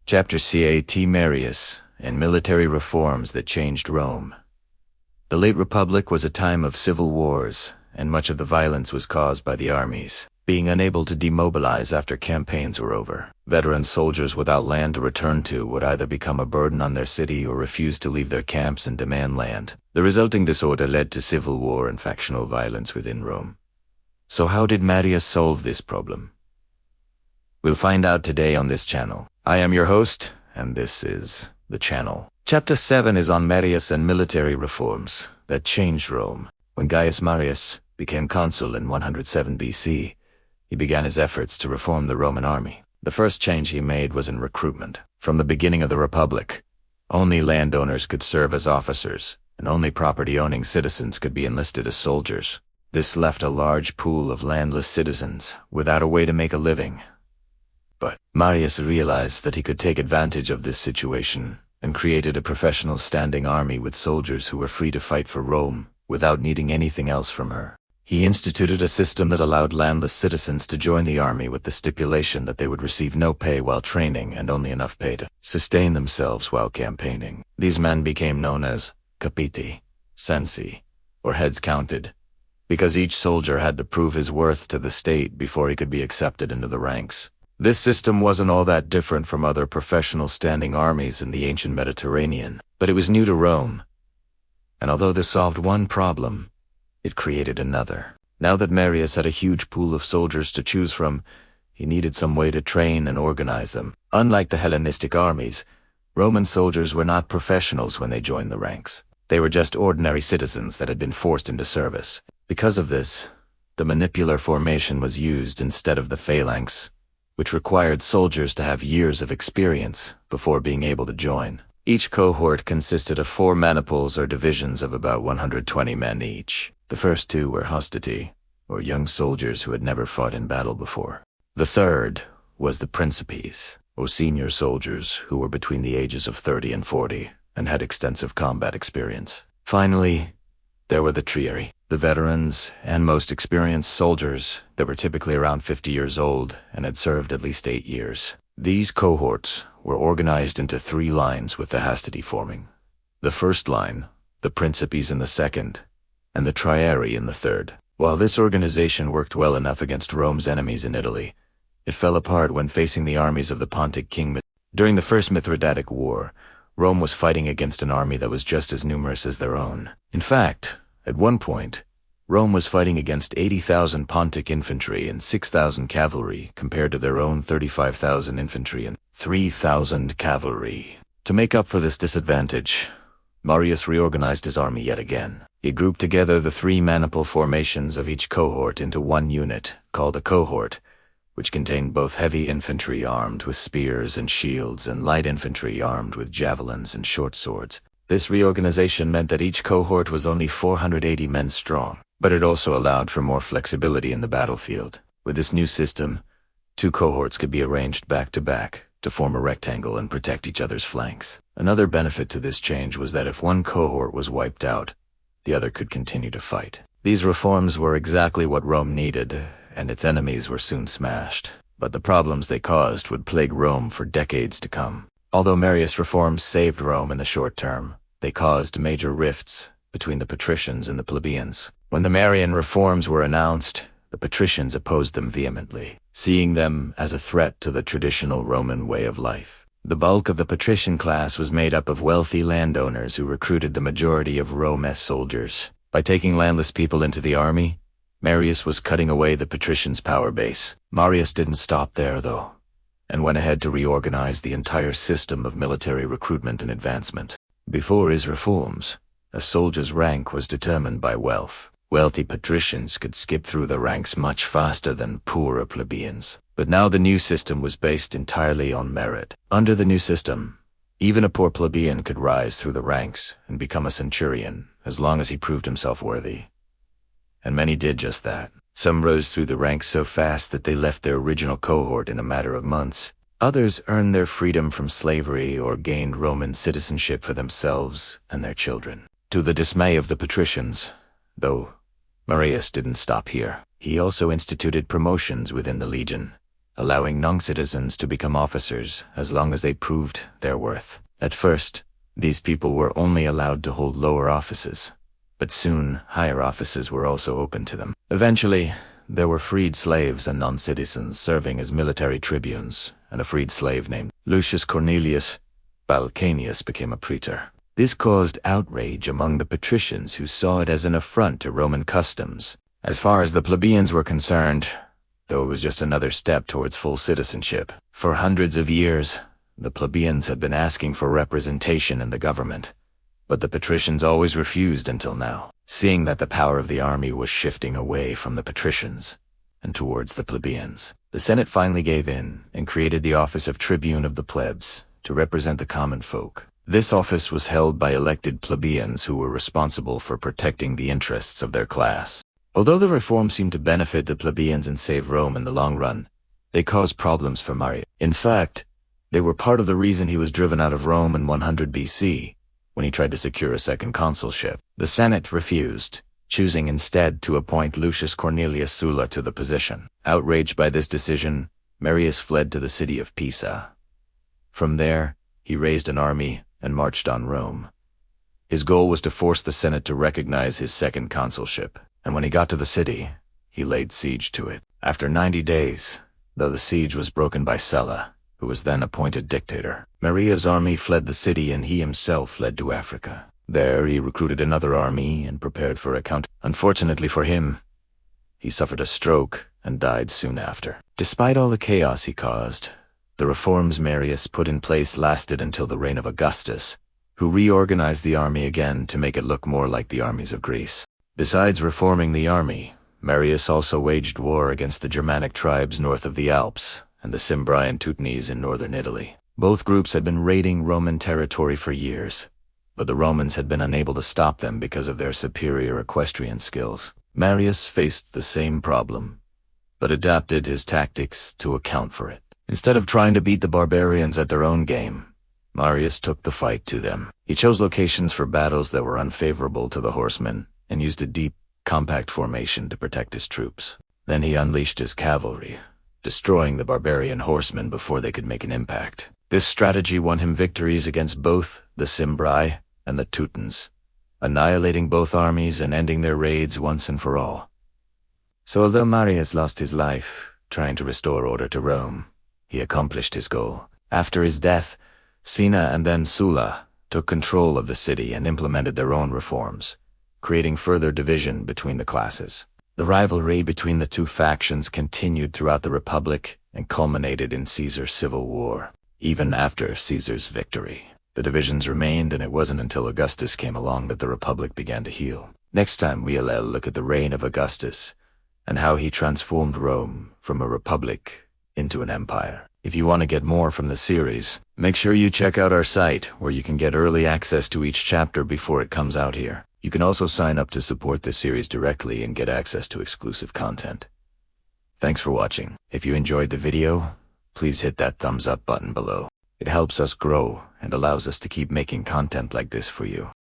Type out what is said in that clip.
Chapter Cat Marius and military reforms that changed Rome. The late Republic was a time of civil wars, and much of the violence was caused by the armies being unable to demobilize after campaigns were over. Veteran soldiers without land to return to would either become a burden on their city or refuse to leave their camps and demand land. The resulting disorder led to civil war and factional violence within Rome. So how did Marius solve this problem? We'll find out today on this channel. I am your host, and this is the channel. Chapter 7 is on Marius and military reforms that changed Rome. When Gaius Marius became consul in 107 BC, he began his efforts to reform the Roman army. The first change he made was in recruitment. From the beginning of the Republic, only landowners could serve as officers, and only property-owning citizens could be enlisted as soldiers. This left a large pool of landless citizens without a way to make a living. But Marius realized that he could take advantage of this situation and created a professional standing army with soldiers who were free to fight for Rome without needing anything else from her. He instituted a system that allowed landless citizens to join the army with the stipulation that they would receive no pay while training and only enough pay to sustain themselves while campaigning. These men became known as capiti, censi, or heads counted, because each soldier had to prove his worth to the state before he could be accepted into the ranks. This system wasn't all that different from other professional standing armies in the ancient Mediterranean, but it was new to Rome. And although this solved one problem, it created another. Now that Marius had a huge pool of soldiers to choose from, he needed some way to train and organize them. Unlike the Hellenistic armies, Roman soldiers were not professionals when they joined the ranks. They were just ordinary citizens that had been forced into service. Because of this, the manipular formation was used instead of the phalanx, which required soldiers to have years of experience before being able to join. Each cohort consisted of 4 maniples or divisions of about 120 men each. The first 2 were hostati, or young soldiers who had never fought in battle before. The third was the principes, or senior soldiers who were between the ages of 30 and 40 and had extensive combat experience. Finally, there were the trieri, the veterans and most experienced soldiers that were typically around 50 years old and had served at least 8 years. These cohorts were organized into 3 lines with the hastati forming. The first line, the principes in the second, and the trieri in the third. While this organization worked well enough against Rome's enemies in Italy, it fell apart when facing the armies of the Pontic king. During the First Mithridatic War, Rome was fighting against an army that was just as numerous as their own. In fact, at one point, Rome was fighting against 80,000 Pontic infantry and 6,000 cavalry compared to their own 35,000 infantry and 3,000 cavalry. To make up for this disadvantage, Marius reorganized his army yet again. He grouped together the 3 maniple formations of each cohort into one unit, called a cohort, which contained both heavy infantry armed with spears and shields and light infantry armed with javelins and short swords. This reorganization meant that each cohort was only 480 men strong, but it also allowed for more flexibility in the battlefield. With this new system, 2 cohorts could be arranged back to form a rectangle and protect each other's flanks. Another benefit to this change was that if one cohort was wiped out, the other could continue to fight. These reforms were exactly what Rome needed, and its enemies were soon smashed. But the problems they caused would plague Rome for decades to come. Although Marius' reforms saved Rome in the short term, they caused major rifts between the patricians and the plebeians. When the Marian reforms were announced, the patricians opposed them vehemently, seeing them as a threat to the traditional Roman way of life. The bulk of the patrician class was made up of wealthy landowners who recruited the majority of Rome's soldiers. By taking landless people into the army, Marius was cutting away the patricians' power base. Marius didn't stop there, though, and went ahead to reorganize the entire system of military recruitment and advancement. Before his reforms, a soldier's rank was determined by wealth. Wealthy patricians could skip through the ranks much faster than poorer plebeians. But now the new system was based entirely on merit. Under the new system, even a poor plebeian could rise through the ranks and become a centurion as long as he proved himself worthy. And many did just that. Some rose through the ranks so fast that they left their original cohort in a matter of months. Others earned their freedom from slavery or gained Roman citizenship for themselves and their children. To the dismay of the patricians, though, Marius didn't stop here. He also instituted promotions within the legion, allowing non-citizens to become officers as long as they proved their worth. At first, these people were only allowed to hold lower offices, but soon higher offices were also open to them. Eventually, there were freed slaves and non-citizens serving as military tribunes, and a freed slave named Lucius Cornelius Balcanius became a praetor. This caused outrage among the patricians, who saw it as an affront to Roman customs. As far as the plebeians were concerned, though it was just another step towards full citizenship, for hundreds of years, the plebeians had been asking for representation in the government, but the patricians always refused until now. Seeing that the power of the army was shifting away from the patricians and towards the plebeians, the Senate finally gave in and created the office of tribune of the plebs to represent the common folk. This office was held by elected plebeians who were responsible for protecting the interests of their class. Although the reform seemed to benefit the plebeians and save Rome in the long run, they caused problems for Marius. In fact, they were part of the reason he was driven out of Rome in 100 BC, when he tried to secure a second consulship. The Senate refused, choosing instead to appoint Lucius Cornelius Sulla to the position. Outraged by this decision, Marius fled to the city of Pisa. From there, he raised an army and marched on Rome. His goal was to force the Senate to recognize his second consulship, and when he got to the city, he laid siege to it. After 90 days, though the siege was broken by Sulla, who was then appointed dictator, Marius' army fled the city and he himself fled to Africa. There he recruited another army and prepared for a counter. Unfortunately for him, he suffered a stroke and died soon after. Despite all the chaos he caused, the reforms Marius put in place lasted until the reign of Augustus, who reorganized the army again to make it look more like the armies of Greece. Besides reforming the army, Marius also waged war against the Germanic tribes north of the Alps and the Cimbri and Teutones in northern Italy. Both groups had been raiding Roman territory for years, but the Romans had been unable to stop them because of their superior equestrian skills. Marius faced the same problem, but adapted his tactics to account for it. Instead of trying to beat the barbarians at their own game, Marius took the fight to them. He chose locations for battles that were unfavorable to the horsemen and used a deep, compact formation to protect his troops. Then he unleashed his cavalry, destroying the barbarian horsemen before they could make an impact. This strategy won him victories against both the Cimbri and the Teutones, annihilating both armies and ending their raids once and for all. So although Marius lost his life trying to restore order to Rome, he accomplished his goal. After his death, Cinna and then Sulla took control of the city and implemented their own reforms, creating further division between the classes. The rivalry between the two factions continued throughout the Republic and culminated in Caesar's civil war. Even after Caesar's victory, the divisions remained, and it wasn't until Augustus came along that the Republic began to heal. Next time we'll look at the reign of Augustus and how he transformed Rome from a republic into an empire. If you want to get more from the series, make sure you check out our site where you can get early access to each chapter before it comes out here. You can also sign up to support this series directly and get access to exclusive content. Thanks for watching. If you enjoyed the video, please hit that thumbs up button below. It helps us grow and allows us to keep making content like this for you.